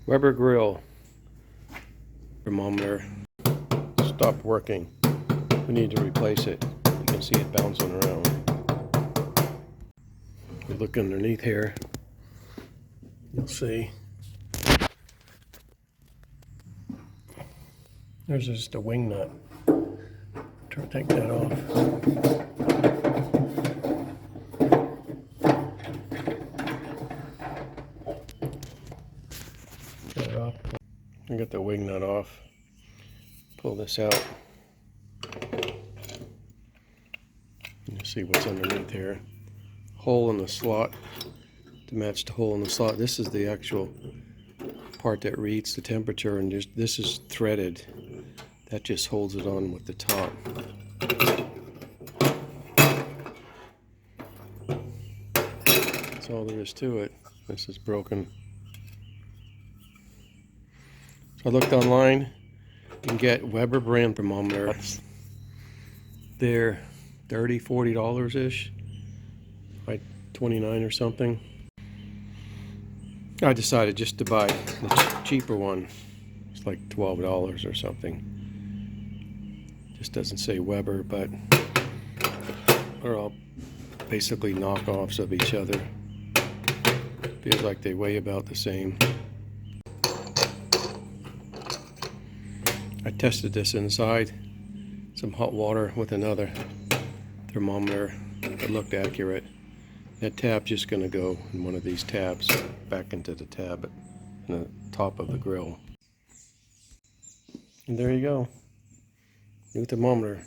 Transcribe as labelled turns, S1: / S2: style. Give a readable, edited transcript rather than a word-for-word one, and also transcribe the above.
S1: Weber grill thermometer stopped working. We need to replace it. You can see it bouncing around. We look underneath here. You'll see. There's just a wing nut. Try to take that off. Get it off. I get the wing nut off. Pull this out. You see what's underneath here. Hole in the slot to match the hole in the slot. This is the actual part that reads the temperature, and this is threaded. That just holds it on with the top. That's all there is to it. This is broken. So I looked online. You can get Weber brand thermometer. They're $30–40 ish, like $29 or something. I decided just to buy the cheaper one. It's like $12 or something. Just doesn't say Weber, but they're all basically knockoffs of each other. Feels like they weigh about the same. I tested this inside some hot water with another thermometer. It looked accurate. That tab's just going to go in one of these tabs back into the tab in the top of the grill. And there you go. New thermometer.